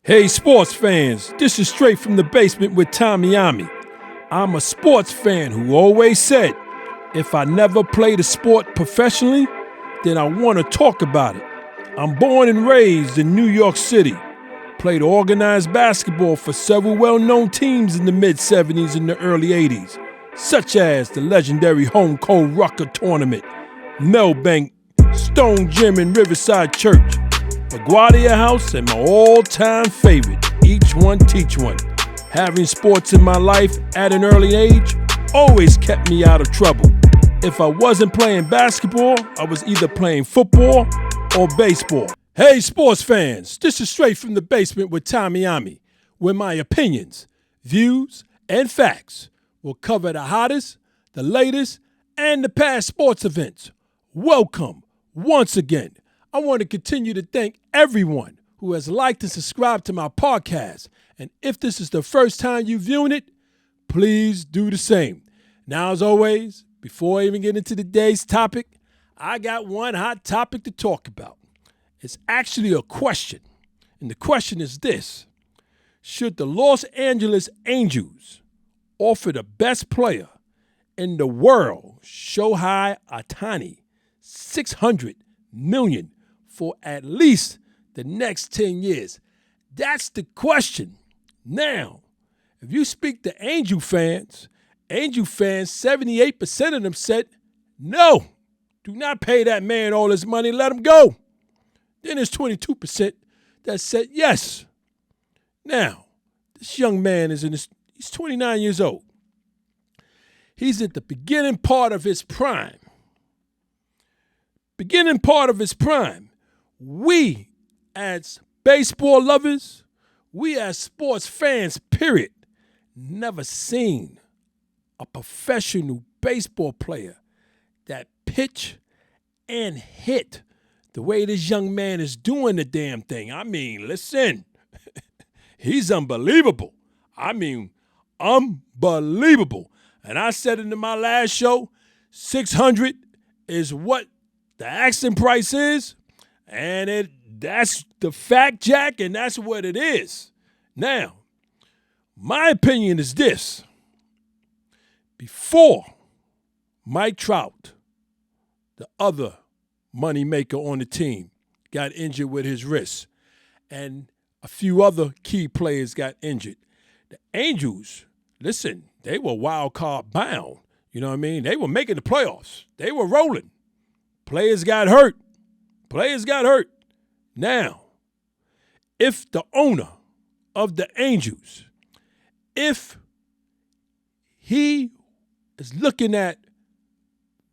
Hey sports fans, this is Straight from the Basement with Untitled. I'm a sports fan who always said, if I never played a sport professionally, then I want to talk about it. I'm born and raised in New York City. Played organized basketball for several well-known teams in the mid-'70s and the early '80s, such as the legendary Home Cold Rucker Tournament, Melbank, Stone Gym and Riverside Church, LaGuardia House, and my all-time favorite, Each One Teach One. Having sports in my life at an early age always kept me out of trouble. If I wasn't playing basketball, I was either playing football or baseball. Hey sports fans, this is Straight from the Basement with Untitled, where my opinions, views, and facts will cover the hottest, the latest, and the past sports events. Welcome once again. I want to continue to thank everyone who has liked and subscribed to my podcast. And if this is the first time you're viewing it, please do the same. Now, as always, before I even get into today's topic, I got one hot topic to talk about. It's actually a question. And the question is this: should the Los Angeles Angels offer the best player in the world, Shohei Ohtani, $600 million for at least the next 10 years? That's the question. Now, if you speak to Angel fans, 78% of them said, no, do not pay that man all his money, let him go. Then there's 22% that said yes. Now, this young man he's 29 years old. He's at the beginning part of his prime. We, as baseball lovers, we as sports fans, period, never seen a professional baseball player that pitch and hit the way this young man is doing the damn thing. I mean, listen, he's unbelievable. Unbelievable. And I said it in my last show, 600 is what the asking price is. And that's the fact, Jack, and that's what it is. Now, my opinion is this. Before Mike Trout, the other moneymaker on the team, got injured with his wrist, and a few other key players got injured, the Angels, listen, they were wild card bound. You know what I mean? They were making the playoffs. They were rolling. Players got hurt. Now, if the owner of the Angels, if he is looking at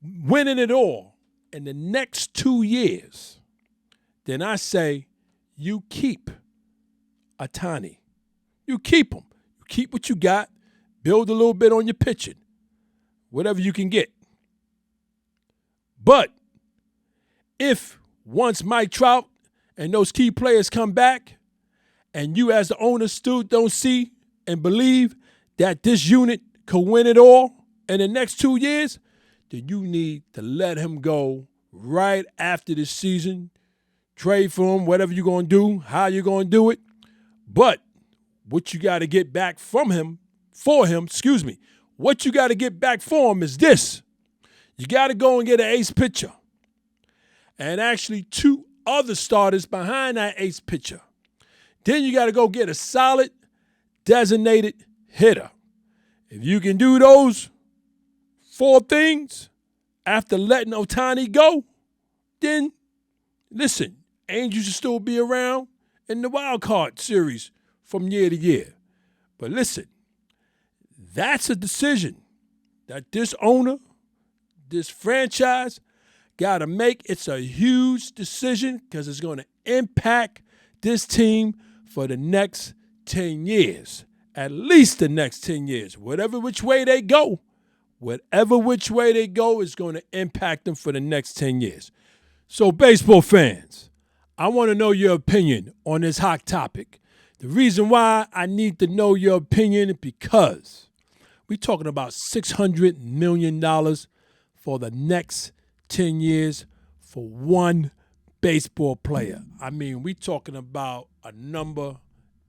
winning it all in the next 2 years, then I say you keep Ohtani. You keep him. You keep what you got. Build a little bit on your pitching. Whatever you can get. But if once Mike Trout and those key players come back, and you as the owner still don't see and believe that this unit could win it all in the next 2 years, then you need to let him go right after this season. Trade for him, whatever you're going to do, how you're going to do it. But what you got to get back what you got to get back for him is this. You got to go and get an ace pitcher. And actually 2 other starters behind that ace pitcher. Then you got to go get a solid designated hitter. If you can do those 4 things after letting Ohtani go, then listen, Angels will still be around in the wild card series from year to year. But listen, that's a decision that this owner, this franchise, got to make. It's a huge decision because it's going to impact this team for the next 10 years, at least the next 10 years. Whatever which way they go is going to impact them for the next 10 years. So baseball fans, I want to know your opinion on this hot topic. The reason why I need to know your opinion is because we're talking about $600 million for the next 10 years for one baseball player. I mean, we talking about a number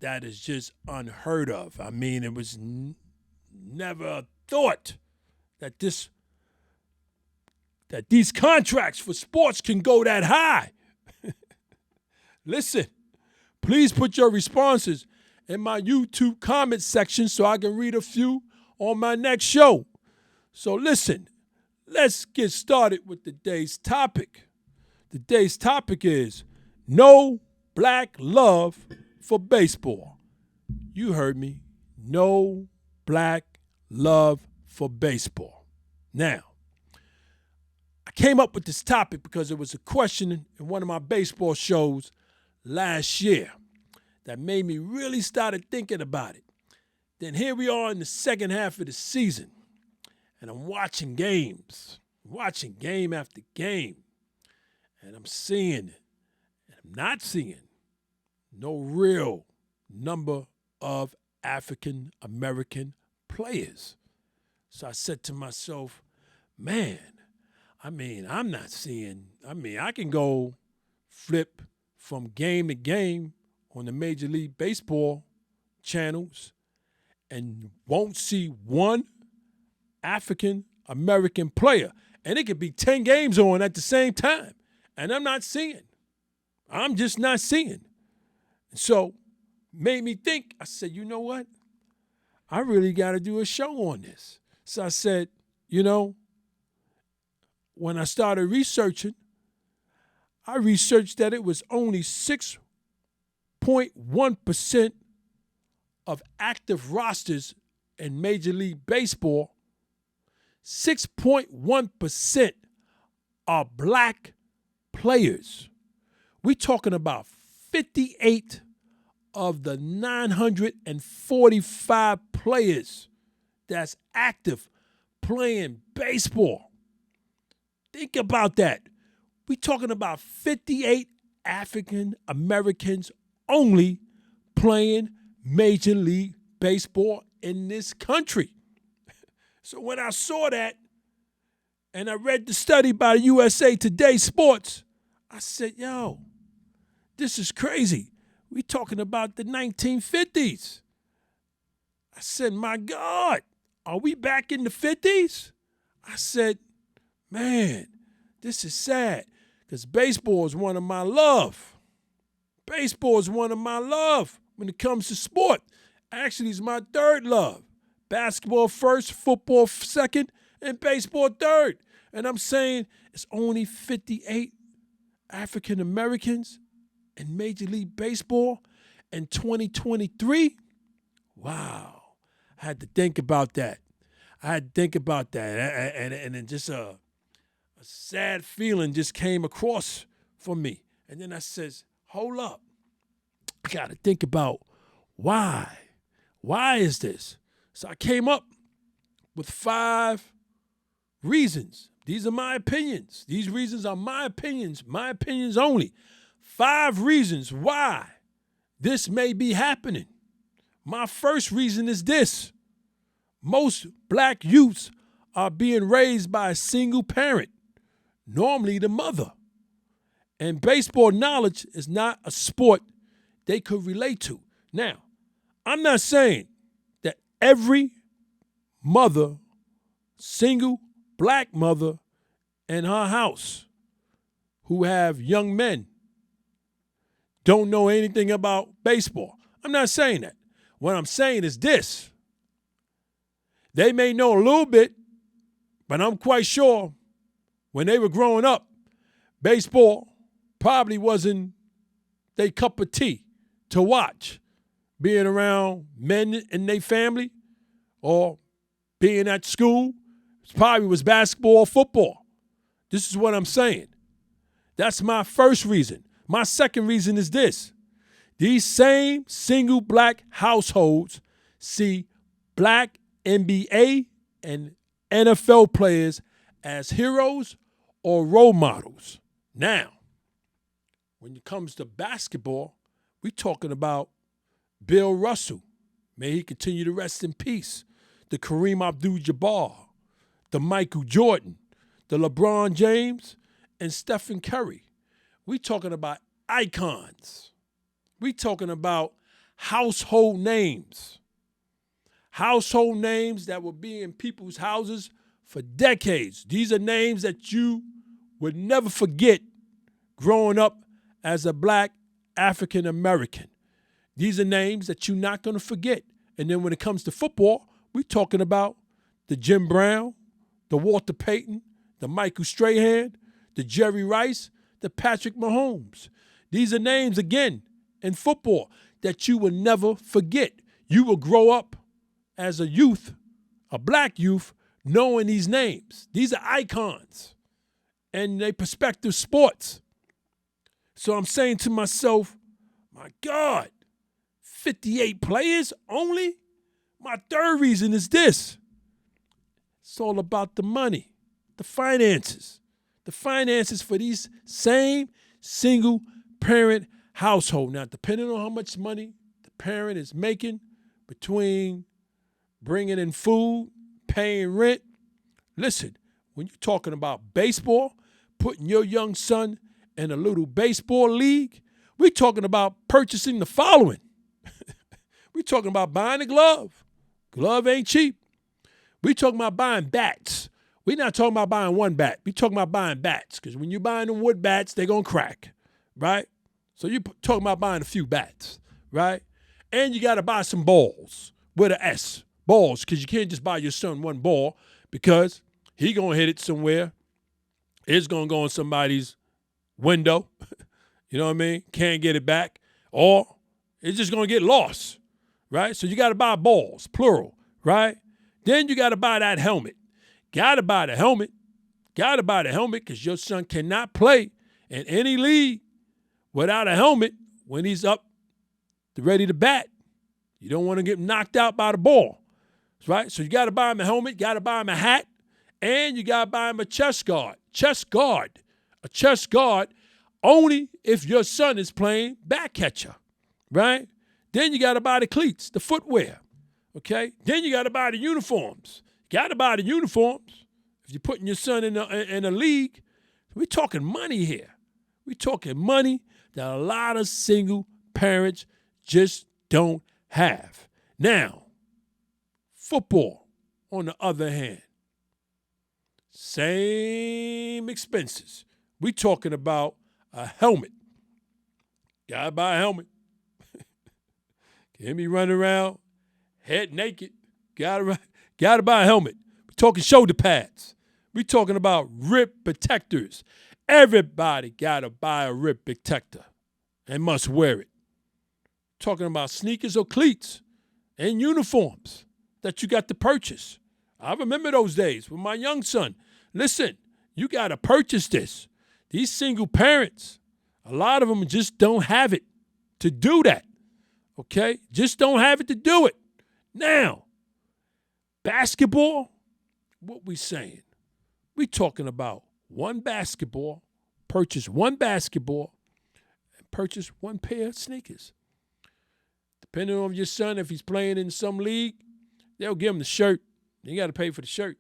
that is just unheard of. I mean, it was never a thought that these contracts for sports can go that high. Listen, please put your responses in my YouTube comment section so I can read a few on my next show. So listen, let's get started with today's topic. Today's topic is no black love for baseball. You heard me. No black love for baseball. Now, I came up with this topic because it was a question in one of my baseball shows last year that made me really started thinking about it. Then here we are in the second half of the season, and I'm watching games, game after game, and I'm seeing it, and I'm not seeing no real number of African American players. So I said to myself, man, I'm not seeing, I can go flip from game to game on the Major League Baseball channels and won't see one African American player. And it could be 10 games on at the same time. And I'm not seeing. I'm just not seeing. So made me think, I said, you know what? I really got to do a show on this. So I said, when I started researching, I researched that it was only 6.1% of active rosters in Major League Baseball. 6.1% are black players. We're talking about 58 of the 945 players that's active playing baseball. Think about that. We're talking about 58 African Americans only playing Major League Baseball in this country. So when I saw that and I read the study by USA Today Sports, I said, yo, this is crazy. We're talking about the 1950s. I said, my God, are we back in the 50s? I said, man, this is sad because baseball is one of my love. Baseball is one of my love when it comes to sport. Actually, it's my third love. Basketball first, football second, and baseball third. And I'm saying it's only 58 African Americans in Major League Baseball in 2023. Wow. I had to think about that. And then just a sad feeling just came across for me. And then I says, hold up. I got to think about why. Why is this? So I came up with 5 reasons. These are my opinions. These reasons are my opinions only. 5 reasons why this may be happening. My first reason is this. Most black youths are being raised by a single parent, normally the mother. And baseball knowledge is not a sport they could relate to. Now, I'm not saying that every mother, single black mother in her house who have young men don't know anything about baseball. I'm not saying that. What I'm saying is this. They may know a little bit, but I'm quite sure when they were growing up, baseball probably wasn't their cup of tea to watch. Being around men in their family or being at school, it probably was basketball or football. This is what I'm saying. That's my first reason. My second reason is this. These same single black households see black NBA and NFL players as heroes or role models. Now, when it comes to basketball, we're talking about Bill Russell. May he continue to rest in peace. The Kareem Abdul-Jabbar, the Michael Jordan, the LeBron James, and Stephen Curry. We're talking about icons. We're talking about household names. Household names that will be in people's houses for decades. These are names that you would never forget growing up as a black African American. These are names that you're not going to forget. And then when it comes to football, we're talking about the Jim Brown, the Walter Payton, the Michael Strahan, the Jerry Rice, the Patrick Mahomes. These are names, again, in football that you will never forget. You will grow up as a youth, a black youth, knowing these names. These are icons in their prospective sports. So I'm saying to myself, my God, 58 players only? My third reason is this. It's all about the money, the finances. The finances for these same single-parent household. Now, depending on how much money the parent is making between bringing in food, paying rent, listen, when you're talking about baseball, putting your young son in a little baseball league, we're talking about purchasing the following. We're talking about buying a glove. Glove ain't cheap. We're talking about buying bats. We're not talking about buying one bat. We're talking about buying bats, because when you're buying them wood bats, they're going to crack, right? So you're talking about buying a few bats, right? And you got to buy some balls with an S, balls, because you can't just buy your son one ball, because he going to hit it somewhere. It's going to go in somebody's window, you know what I mean? Can't get it back, or it's just going to get lost, right? So you got to buy balls, plural, right? Then you got to buy that helmet. Got to buy the helmet. Got to buy the helmet, because your son cannot play in any league without a helmet when he's up ready to bat. You don't want to get knocked out by the ball, right? So you got to buy him a helmet, got to buy him a hat, and you got to buy him a chest guard. Chest guard. A chest guard only if your son is playing back catcher, right? Then you got to buy the cleats, the footwear, okay? Then you got to buy the uniforms. Got to buy the uniforms. If you're putting your son in a league, we're talking money here. We're talking money that a lot of single parents just don't have. Now, football, on the other hand, same expenses. We're talking about a helmet. Gotta buy a helmet. Can't be running around head naked. Gotta buy a helmet. We're talking shoulder pads. We're talking about rib protectors. Everybody gotta buy a rib protector and must wear it. Talking about sneakers or cleats and uniforms that you got to purchase. I remember those days with my young son. Listen, you got to purchase this. These single parents, a lot of them just don't have it to do that, okay? Just don't have it to do it. Now, basketball, what we saying? We talking about one basketball, purchase one basketball, and purchase one pair of sneakers. Depending on your son, if he's playing in some league, they'll give him the shirt. You got to pay for the shirt.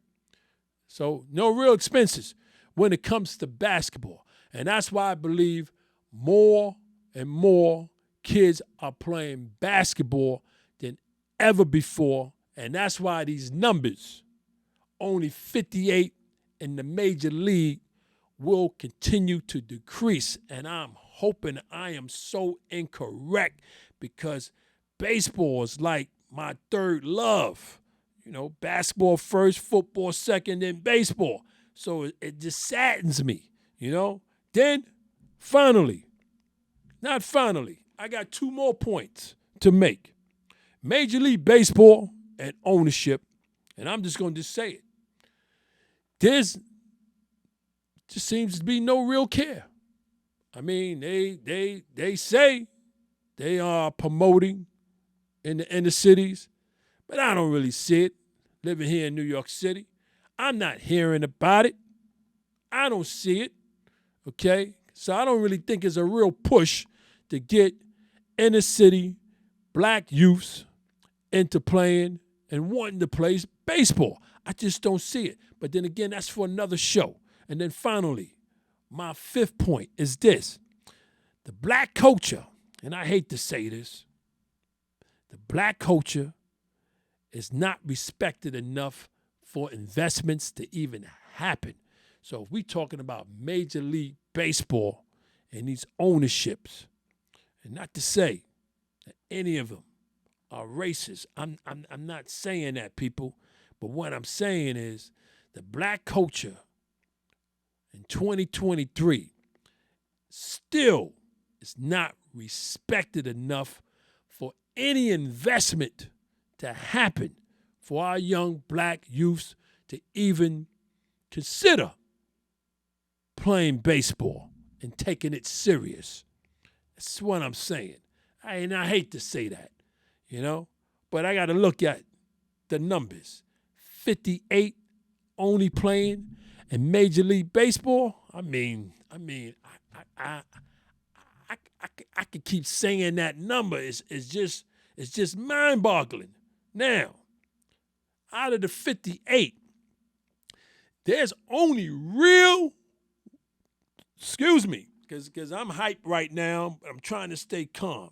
So no real expenses when it comes to basketball. And that's why I believe more and more kids are playing basketball than ever before. And that's why these numbers, only 58 in the major league, will continue to decrease. And I'm hoping I am so incorrect, because baseball is like my third love. You know, basketball first, football second, then baseball. So it just saddens me, you know. Then, finally, I got two more points to make. Major League Baseball and ownership, and I'm just going to say it. There's just seems to be no real care. I mean, they say they are promoting in the inner cities, but I don't really see it. Living here in New York City, I'm not hearing about it. I don't see it, okay? So I don't really think it's a real push to get inner city black youths into playing and wanting to play baseball. I just don't see it. But then again, that's for another show. And then finally, my fifth point is this. The black culture, and I hate to say this, The black culture is not respected enough for investments to even happen. So if we're talking about Major League Baseball and these ownerships, and not to say that any of them are racist, I'm not saying that, people, but what I'm saying is the black culture in 2023 still is not respected enough for any investment to happen for our young black youths to even consider playing baseball and taking it serious. That's what I'm saying. And I hate to say that, but I got to look at the numbers. 58 only playing in Major League Baseball. I could keep saying that number. It's just mind-boggling. Now, out of the 58, there's only because I'm hyped right now. I'm trying to stay calm.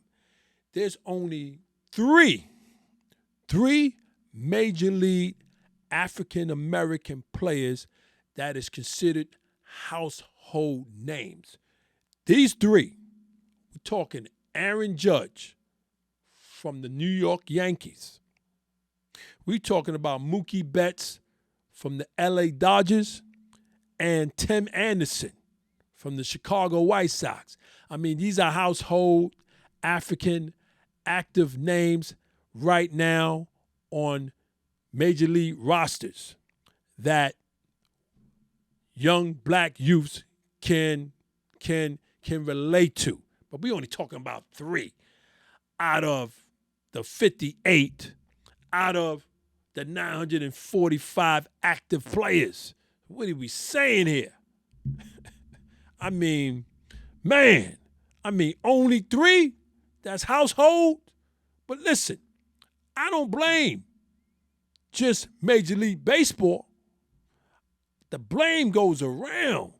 There's only three Major League African-American players that is considered household names. These three, we're talking Aaron Judge from the New York Yankees. We're talking about Mookie Betts from the LA Dodgers and Tim Anderson from the Chicago White Sox. These are household African active names right now on Major League rosters that young black youths can relate to. But we're only talking about 3 out of the 58, out of the 945 active players. What are we saying here? Only 3? That's household? But listen, I don't blame just Major League Baseball. The blame goes around.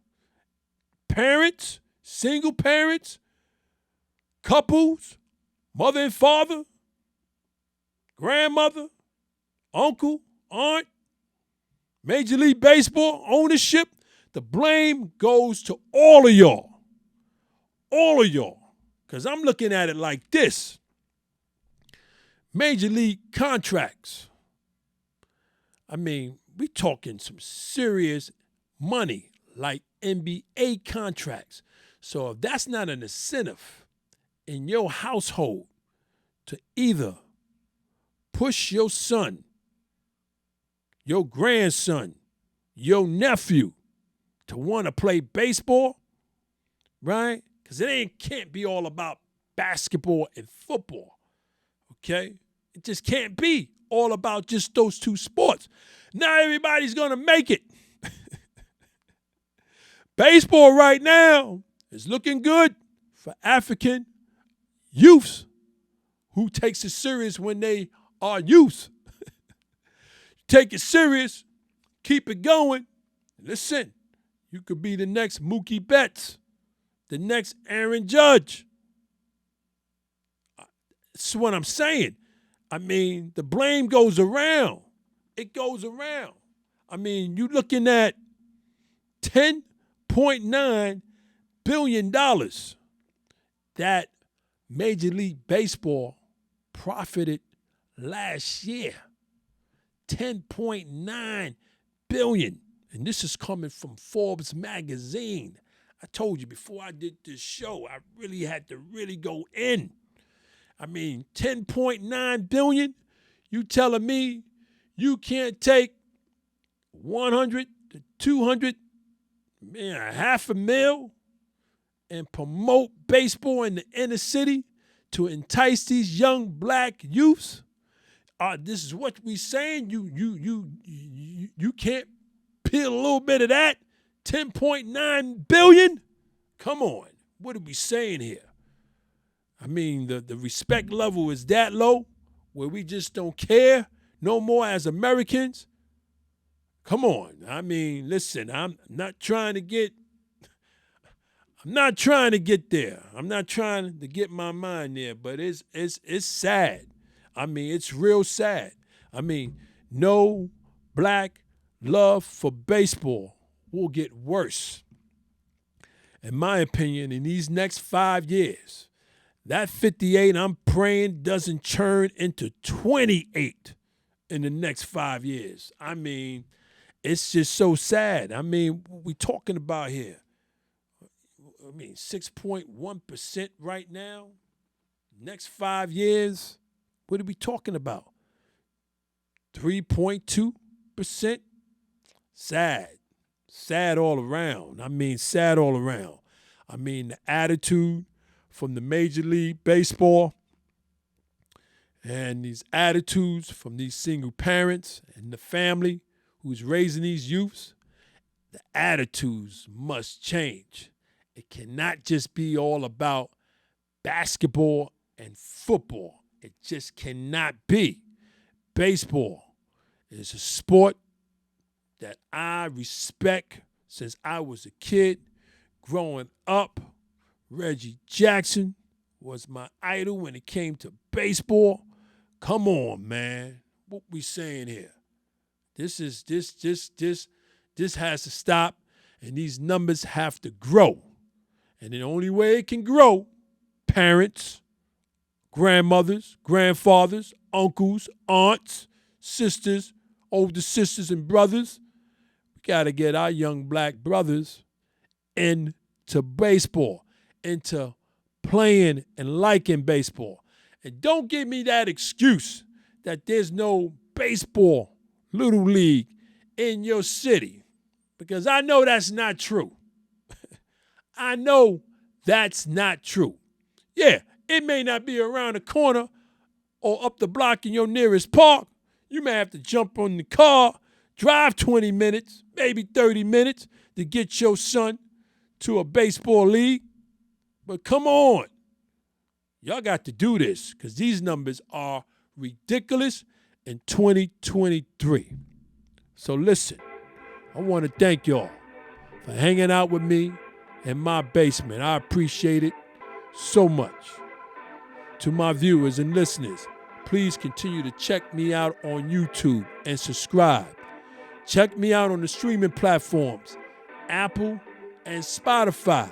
Parents, single parents, couples, mother and father, grandmother, uncle, aunt, Major League Baseball ownership. The blame goes to all of y'all. All of y'all. Because I'm looking at it like this. Major League contracts. We talking some serious money like NBA contracts. So if that's not an incentive in your household to either push your son, your grandson, your nephew to want to play baseball, right? Because it can't be all about basketball and football, okay? It just can't be all about just those 2 sports. Not everybody's going to make it. Baseball right now is looking good for African youths who takes it serious when they are youth. Take it serious, keep it going. Listen, you could be the next Mookie Betts, the next Aaron Judge. That's what I'm saying. The blame goes around. It goes around. You're looking at $10.9 billion that Major League Baseball profited last year. $10.9 billion. And this is coming from Forbes magazine. I told you before I did this show, I really had to go in. $10.9 billion, you telling me you can't take 100 to 200, $500,000 and promote baseball in the inner city to entice these young black youths? This is what we saying. You can't peel a little bit of that. $10.9 billion? Come on. What are we saying here? The respect level is that low where we just don't care no more as Americans. Come on. Listen, I'm not trying to get there. I'm not trying to get my mind there, but it's sad. I mean, it's real sad. I mean, no black love for baseball will get worse. In my opinion, in these next 5 years, that 58, I'm praying, doesn't turn into 28 in the next 5 years. I mean, it's just so sad. I mean, what we talking about here? I mean, 6.1% right now. Next 5 years, what are we talking about? 3.2%? Sad. Sad all around. I mean, sad all around. I mean, the attitude from the Major League Baseball and these attitudes from these single parents and the family who's raising these youths, the attitudes must change. It cannot just be all about basketball and football. It just cannot be. Baseball is a sport that I respect since I was a kid. Growing up, Reggie Jackson was my idol when it came to baseball. Come on, man. What we saying here? This has to stop, and these numbers have to grow. And the only way it can grow, parents, grandmothers, grandfathers, uncles, aunts, sisters, older sisters and brothers, we got to get our young black brothers into baseball, into playing and liking baseball. And don't give me that excuse that there's no baseball, little league in your city, because I know that's not true. I know that's not true. Yeah, it may not be around the corner or up the block in your nearest park. You may have to jump on the car, drive 20 minutes, maybe 30 minutes to get your son to a baseball league. But come on. Y'all got to do this because these numbers are ridiculous in 2023. So listen, I want to thank y'all for hanging out with me in my basement. I appreciate it so much. To my viewers and listeners, please continue to check me out on YouTube and subscribe. Check me out on the streaming platforms, Apple and Spotify.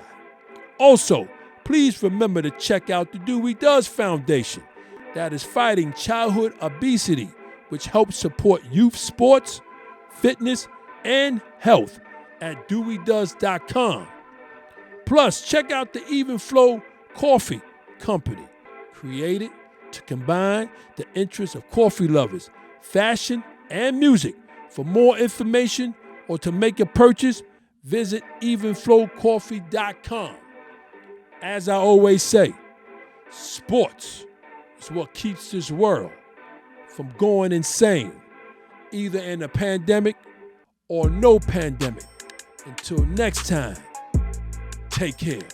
Also, please remember to check out the Dewey Does Foundation that is fighting childhood obesity, which helps support youth sports, fitness, and health at deweydoes.com. Plus, check out the Even Flow Coffee Company, created to combine the interests of coffee lovers, fashion, and music. For more information or to make a purchase, visit evenflowcoffee.com. As I always say, sports is what keeps this world from going insane, either in a pandemic or no pandemic. Until next time, take care.